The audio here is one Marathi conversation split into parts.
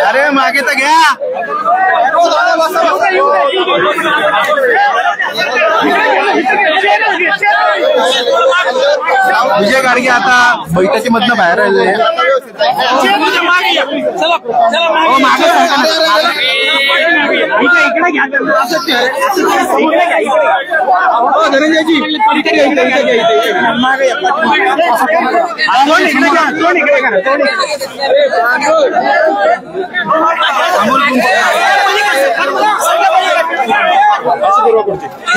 अरे मागे तर घ्या. विजय गाडगे आता बैठकीमधनं बाहेर आले. धनंजयजी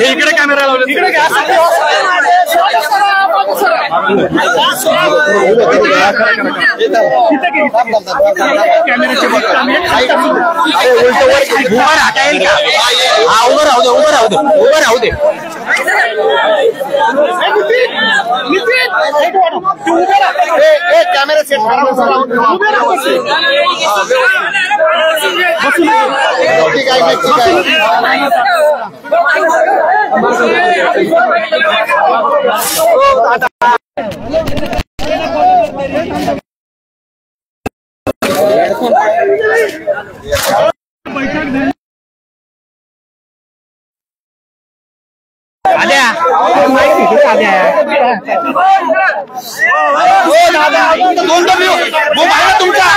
इकडे कॅमेरा लावले. उभं राहू दे, उभं राहू दे, उभं राहू दे. कॅमेरा सेट ठीक आहे, ठीक आहे. आल्या दोन तुमचा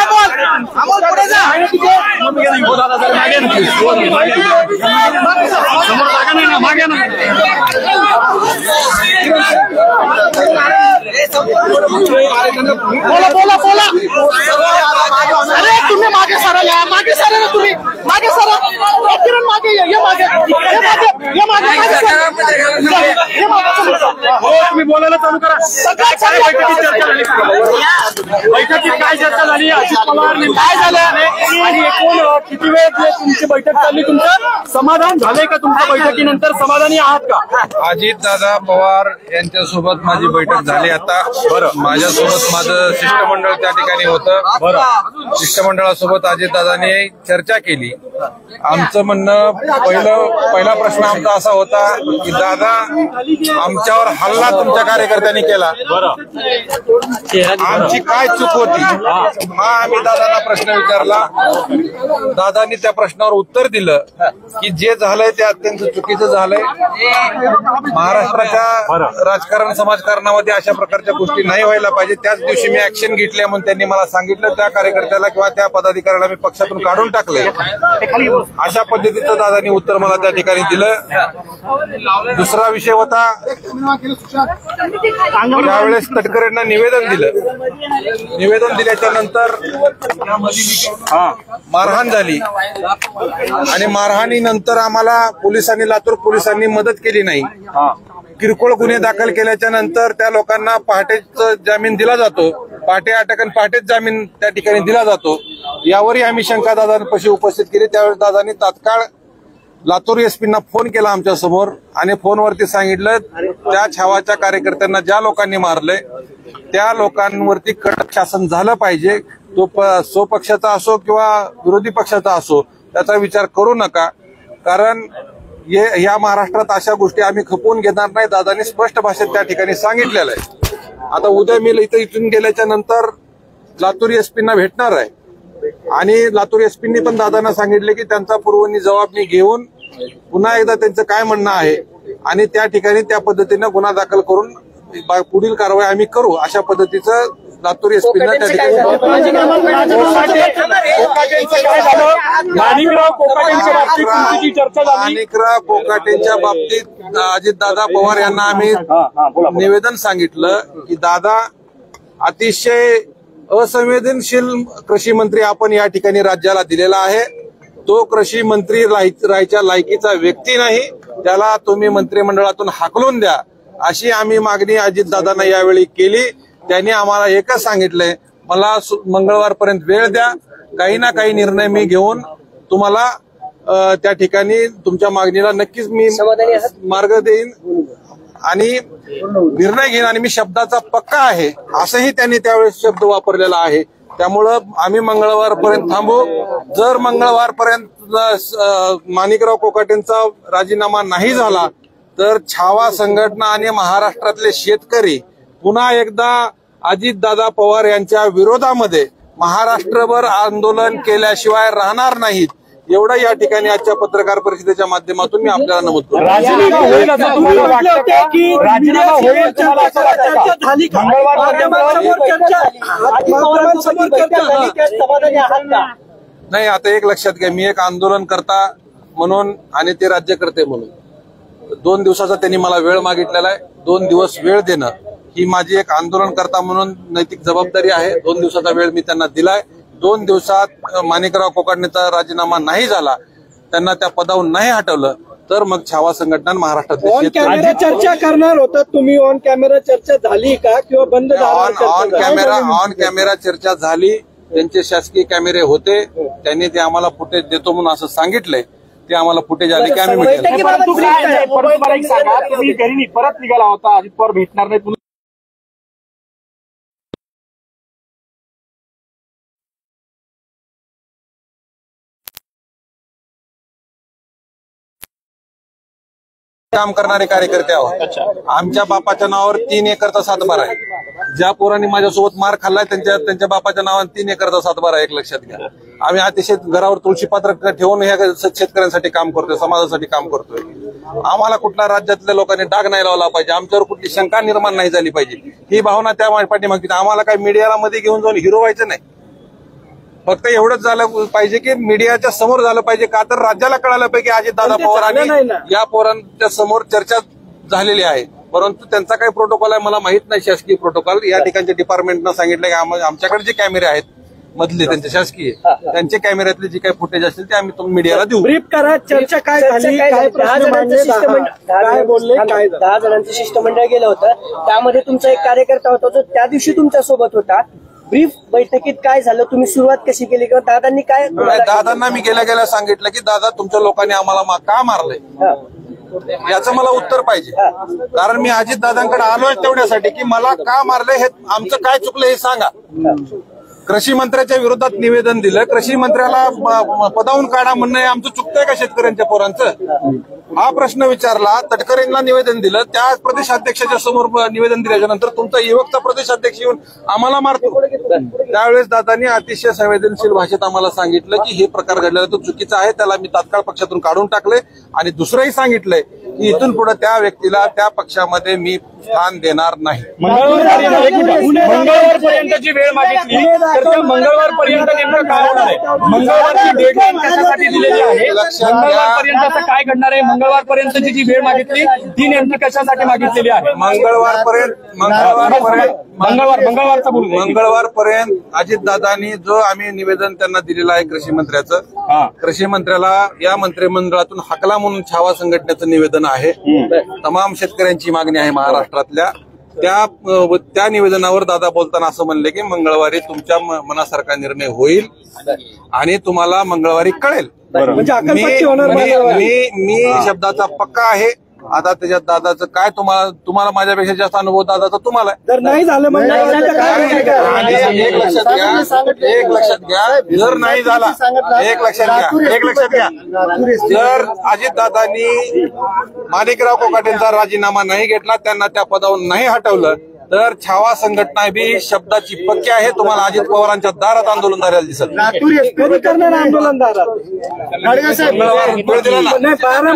अमोल पुढे जा. समोर जागा नाही ना, मागे ना. बोला बोला बोला. अरे तुम्ही मागे सरा, या मागे सरा ना, तुम्ही मागे सरा. किरण मागे ये, मागे ये, मागे ये, मागे हे मागे. तुम्ही बोलायला चालू करा. बैठकीत चर्चा झाली, बैठकीत काय चर्चा झाली, अजित पवार काय झालं आणि एकूण किती वेळ तुमची बैठक चालली, तुमचं समाधान झालंय का? तुमच्या बैठकीनंतर समाधानी आहात का? अजित दादा पवार यांच्यासोबत माझी बैठक झाली. आता बरं, माझ्यासोबत माझं शिष्टमंडळ त्या ठिकाणी होतं. बरं, शिष्टमंडळासोबत अजित दादांनी चर्चा केली. आमचं म्हणणं पहिला प्रश्न आमचा असा होता की दादा आमच्यावर हल्ला तुमच्या कार्यकर्त्यांनी केला, आमची काय चूक होती हा आम्ही दादांना प्रश्न विचारला. दादांनी त्या प्रश्नावर उत्तर दिलं की जे झालंय ते अत्यंत चुकीचं झालंय. महाराष्ट्राच्या राजकारण समाजकारणामध्ये अशा प्रकारच्या गोष्टी नाही व्हायला पाहिजे. त्याच दिवशी मी ऍक्शन घेतली म्हणून त्यांनी मला सांगितलं. त्या कार्यकर्त्याला किंवा त्या पदाधिकाऱ्याला मी पक्षातून काढून टाकले. अशा पद्धतीचं दादांनी उत्तर मला त्या ठिकाणी दिलं. दुसरा विषय होता, त्यावेळेस तटकरेंना निवेदन दिलं. निवेदन दिल्याच्या नंतर मारहाण झाली आणि मारहाणीनंतर आम्हाला पोलिसांनी, लातूर पोलिसांनी मदत केली नाही. किरकोळ गुन्हे दाखल केल्याच्या नंतर त्या लोकांना पहाटेच जामीन दिला जातो. पहाटे अटक आणि पहाटेच जामीन त्या ठिकाणी दिला जातो. यावरही आम्ही शंका दादांपाशी उपस्थित केली. त्यावेळेस दादांनी तात्काळ लातूर एसपींना फोन केला आमच्या समोर आणि फोनवरती सांगितलं त्या छावाच्या कार्यकर्त्यांना ज्या लोकांनी मारले त्या लोकांवरती कडक शासन झालं पाहिजे. तो स्वपक्षाचा असो किंवा विरोधी पक्षाचा असो त्याचा विचार करू नका, कारण या महाराष्ट्रात अशा गोष्टी आम्ही खपवून घेणार नाही. दादांनी स्पष्ट भाषेत त्या ठिकाणी सांगितलेलं आहे. आता उद्या मी इथून गेल्याच्या नंतर लातूर एसपींना भेटणार आहे आणि लातूर एसपींनी पण दादांना सांगितले की त्यांचा पूर्वनी जबाब मी घेऊन पुन्हा एकदा त्यांचं काय म्हणणं आहे आणि त्या ठिकाणी त्या पद्धतीनं गुन्हा दाखल करून पुढील कारवाई आम्ही करू, अशा पद्धतीचं लातूर एसपींना त्या ठिकाणी. माणिकराव कोकाटेंच्या बाबतीत अजितदादा पवार यांना आम्ही निवेदन सांगितलं की दादा अतिशय असंवेदनशील कृषी मंत्री आपण या ठिकाणी राज्याला दिलेला आहे. तो कृषी मंत्री राहायच्या लायकीचा व्यक्ती नाही, त्याला तुम्ही मंत्रिमंडळातून हाकलून द्या अशी आम्ही मागणी अजितदादांना यावेळी केली. त्यांनी आम्हाला एकच सांगितलंय, मला मंगळवारपर्यंत वेळ द्या, काही ना काही निर्णय मी घेऊन तुम्हाला त्या ठिकाणी तुमच्या मागणीला नक्कीच मी मार्ग देईन आणि निर्णय घेईन आणि मी शब्दाचा पक्का आहे असंही त्यांनी त्यावेळेस शब्द वापरलेला आहे. त्यामुळं आम्ही मंगळवारपर्यंत थांबू. जर मंगळवारपर्यंत माणिकराव कोकाटेंचा राजीनामा नाही झाला तर छावा संघटना आणि महाराष्ट्रातले शेतकरी पुन्हा एकदा अजितदादा पवार यांच्या विरोधामध्ये महाराष्ट्रभर आंदोलन केल्याशिवाय राहणार नाहीत, एवढं या ठिकाणी आजच्या पत्रकार परिषदेच्या माध्यमातून मी आपल्याला नमूद करतो. नाही, आता एक लक्षात घ्या, मी एक आंदोलनकर्ता म्हणून आणि ते राज्यकर्ते म्हणून 2 दिवसाचा त्यांनी मला वेळ मागितलेला आहे. 2 दिवस वेळ देणं ही माझी एक आंदोलनकर्ता म्हणून नैतिक जबाबदारी आहे. 2 दिवसाचा वेळ मी त्यांना दिलाय. 2 दिवसात माणिकराव कोकाटेंचा राजीनामा नाही झाला, त्यांना त्या पदावरून नाही हटवलं तर मग छावा संघटना महाराष्ट्रात ऑन कॅमेरा चर्चा करणार होता तुम्ही. ऑन कॅमेरा चर्चा झाली का किंवा बंद? ऑन कॅमेरा चर्चा झाली. त्यांचे शासकीय कॅमेरे होते, त्यांनी ते आम्हाला फुटेज देतो म्हणून असं सांगितलंय. ते आम्हाला फुटेज आले की आम्ही परत निघाला होता, अजित पवार भेटणार नाही. काम करणारे कार्यकर्ते आहोत. आमच्या बापाच्या नावावर 3 एकरचा सातबारा आहे. ज्या पोरांनी माझ्यासोबत मार खाल्लाय त्यांच्या बापाच्या नावावर 3 एकरचा सातबारा आहे, एक लक्षात घ्या. आम्ही अतिशय घरावर तुळशीपात्र ठेवून ह्या शेतकऱ्यांसाठी काम करतोय, समाजासाठी काम करतोय. आम्हाला कुठल्या राज्यातल्या लोकांनी डाग नाही लावला पाहिजे, आमच्यावर कुठली शंका निर्माण नाही झाली पाहिजे, ही भावना त्या पाठीमागची. आम्हाला काही मीडियाला मध्ये घेऊन जाऊन हिरो व्हायचं नाही. फक्त एवढंच झालं पाहिजे की मीडियाच्या समोर झालं पाहिजे, का तर राज्याला कळालं पाहिजे की अजितदादा पवार आणि या पोरांच्या समोर चर्चा झालेली आहे. परंतु त्यांचा काही प्रोटोकॉल आहे मला माहित नाही, शासकीय प्रोटोकॉल. या ठिकाणच्या डिपार्टमेंटनं सांगितलं की आमच्याकडे जे कॅमेरे आहेत मधले त्यांचे शासकीय, त्यांचे कॅमेऱ्यातले जे काही फुटेज असतील ते आम्ही मीडियाला देऊ. ब्रीफ करा, चर्चा काय झाली, काय प्रश्न मांडले, काय बोलले, काय 10 जणांचं शिष्टमंडळ गेलं होतं. त्यामध्ये तुमचा एक कार्यकर्ता होता जो त्या दिवशी तुमच्या सोबत होता. ब्रीफ बैठकीत काय झालं, तुम्ही सुरुवात कशी केली किंवा दादांनी काय? दादांना मी गेल्या सांगितलं की दादा तुमच्या लोकांनी आम्हाला का मारलंय याचं मला उत्तर पाहिजे. कारण मी अजित दादांकडे आलोय तेवढ्यासाठी की मला का मारलंय, हे आमचं काय चुकलं हे सांगा. कृषी मंत्र्याच्या विरोधात निवेदन दिलं, कृषी मंत्र्याला पदावून काढा म्हणणं हे आमचं चुकतंय का शेतकऱ्यांच्या पोरांचं, हा प्रश्न विचारला. तटकरेंना निवेदन दिलं, त्या प्रदेशाध्यक्षाच्या समोर निवेदन दिल्याच्या नंतर तुमचा युवकचा प्रदेशाध्यक्ष येऊन आम्हाला मारतो. त्यावेळेस दादांनी अतिशय संवेदनशील भाषेत आम्हाला सांगितलं की हे प्रकार घडलेला तो चुकीचा आहे, त्याला मी तात्काळ पक्षातून काढून टाकले. आणि दुसरंही सांगितलंय की इथून पुढे त्या व्यक्तीला त्या पक्षामध्ये मी स्थान देणार नाही. मंगळवारपर्यंतची वेळ मागितली तर त्या मंगळवारपर्यंत नेमकं काय होणार आहे? मंगळवारची डेडलाईन कशासाठी दिलेली आहे? मंगळवारपर्यंत काय घडणार आहे? मंगळवारपर्यंतची जी वेळ मागितली ती नेमकी कशासाठी मागितलेली आहे? मंगळवारपर्यंत अजितदादांनी जो आम्ही निवेदन त्यांना दिलेलं आहे कृषी मंत्र्याचं, कृषी मंत्र्याला या मंत्रिमंडळातून हकला म्हणून छावा संघटनेचं निवेदन आहे. तमाम शेतकऱ्यांची मागणी आहे महाराष्ट्रातल्या. त्या निवेदनावर दादा बोलताना असं म्हणले की मंगळवारी तुमच्या मनासारखा निर्णय होईल आणि तुम्हाला मंगळवारी कळेल. मी शब्दाचा पक्का आहे. आता त्याच्यात दादाचं काय, तुम्हाला माझ्यापेक्षा जास्त अनुभव दादाचा तुम्हाला जर नाही झालं एक लक्षात घ्या, जर नाही झाला एक लक्षात घ्या, जर अजितदादांनी माणिकराव कोकाटेंचा राजीनामा नाही घेतला, त्यांना त्या पदावरून नाही हटवलं तर छावा संघटना बी शब्दाची पक्की आहे. तुम्हाला अजित पवारांच्या दारात आंदोलन झालेलं दिसत. आंदोलन दारात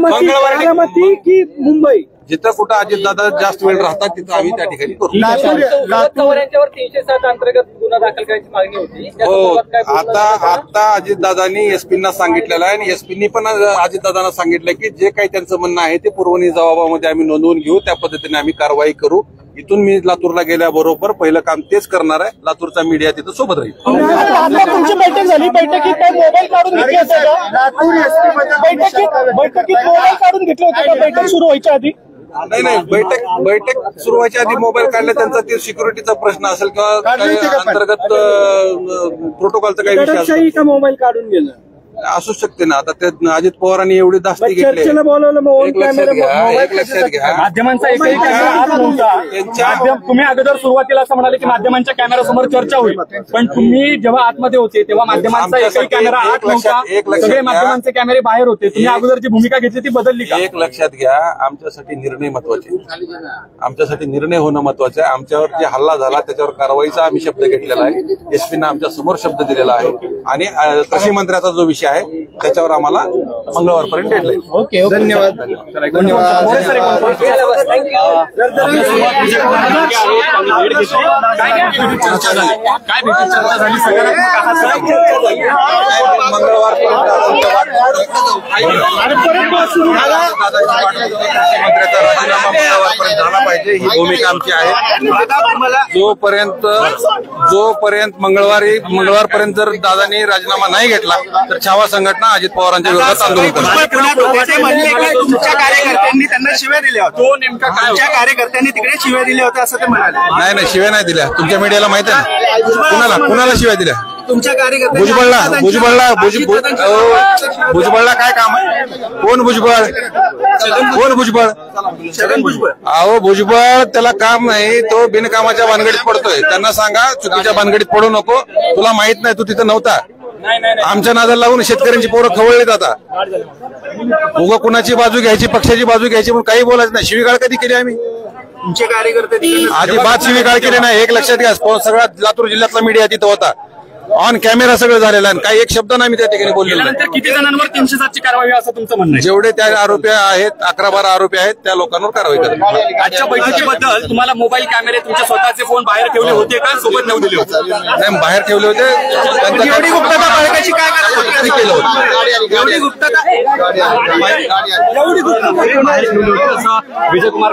मंगळवारी की मुंबई, जिथं कुठं अजितदादा जास्त वेळ राहतात तिथं आम्ही त्या ठिकाणी करू. यांच्यावर 307 अंतर्गत गुन्हा दाखल करायची मागणी होती. हो, आता अजितदादांनी एसपींना सांगितलेलं आहे आणि एसपींनी पण अजितदादांना सांगितलं की जे काही त्यांचं म्हणणं आहे ते पुरवणी जबाबामध्ये आम्ही नोंदवून घेऊ, त्या पद्धतीने आम्ही कारवाई करू. इथून मी लातूरला गेल्याबरोबर पहिलं काम तेच करणार आहे. लातूरचा मीडिया तिथं सोबत राहील. तुमची बैठक झाली, बैठकीत मोबाईल काढून घेतले होते का? बैठकीत मोबाईल काढून घेतले होते का बैठक सुरू व्हायच्या आधी? नाही, बैठक सुरू व्हायच्या आधी मोबाईल काढले, त्यांचा ते सिक्युरिटीचा प्रश्न असेल किंवा अंतर्गत प्रोटोकॉलचा काही विषय असेल. मोबाईल काढून गेलं असू शकते ना. आता ते अजित पवारांनी एवढी धास्ती घेतली. चर्चेला बोलवलं मग एक लक्षात घ्या, एक लक्षात घ्या. माध्यमांचा एकही कॅमेरा आत नव्हता. तुम्ही अगोदर सुरुवातीला असं म्हणाले की माध्यमांच्या कॅमेरासमोर चर्चा होईल, पण तुम्ही जेव्हा आतमध्ये होते तेव्हा माध्यमांचा एकही कॅमेरा आत नव्हता. सगळे माध्यमांचे कॅमेरे बाहेर होते. तुम्ही अगोदर जी भूमिका घेतली ती बदलली का? एक लक्षात घ्या, आमच्यासाठी निर्णय महत्वाचे, आमच्यासाठी निर्णय होणं महत्वाचं आहे. आमच्यावर जे हल्ला झाला त्याच्यावर कारवाईचा आम्ही शब्द घेतलेला आहे. एसपीनं आमच्या समोर शब्द दिलेला आहे आणि कृषी मंत्र्याचा जो विषय आहे त्याच्यावर आम्हाला मंगळवारपर्यंत डेडलाईन. ओके, धन्यवाद. मंत्र्याचा राजीनामा मंगळवारपर्यंत झाला पाहिजे ही भूमिका आमची आहे. जोपर्यंत मंगळवारपर्यंत जर दादांनी राजीनामा नाही घेतला तर छावा संघटना अजित पवारांच्या विरोधात आंदोलन करणार. तुमच्या कार्यकर्त्यांनी त्यांना शिव्या दिल्या होत्या. तो नेमका काय तुमच्या कार्यकर्त्यांनी तिकडे शिव्या दिल्या होत्या असं ते म्हणाले. नाही, शिव्या नाही दिल्या. तुमच्या मीडियाला माहिती आहे ना कुणाला शिव्या दिल्या? तुमच्या कार्यकर्ते भुजबळला काय काम आहे? कोण भुजबळ? छगन भुजबळ. अहो भुजबळ त्याला काम नाही, तो बिनकामाच्या भानगडीत पडतोय. त्यांना सांगा चुकीच्या भानगडीत पडू नको, तुला माहित नाही, तू तिथं नव्हता. आमच्या नादाला लागून शेतकऱ्यांची पोरं खवळलीत. आता उगा कुणाची बाजू घ्यायची, पक्षाची बाजू घ्यायची म्हणून काही बोलायचं नाही. शिवीगाळ कधी केली आम्ही? तुमचे कार्यकर्ते अजिबात शिवीगाळ केली नाही. एक लक्षात घ्या, सगळा लातूर जिल्ह्यातला मीडिया तिथं होता. ऑन कॅमेरा सगळं झालेलं आहे. काही एक शब्द नाही मी त्या ठिकाणी बोललेलो नाही. किती जणांवर 307ची कारवाई असं तुमचं म्हणणं आहे? जेवढे त्या आरोपी आहेत, 11-12 आरोपी आहेत, त्या लोकांवर कारवाई करतात. आजच्या बैठकीबद्दल तुम्हाला मोबाईल कॅमेरे, तुमचे स्वतःचे फोन बाहेर ठेवले होते का सोबत नेऊन दिले होते? नाही, बाहेर ठेवले होते. एवढी गुप्तता बाळगायची काय त्यांनी केलं होतं. एवढी गुप्तता विजय कुमार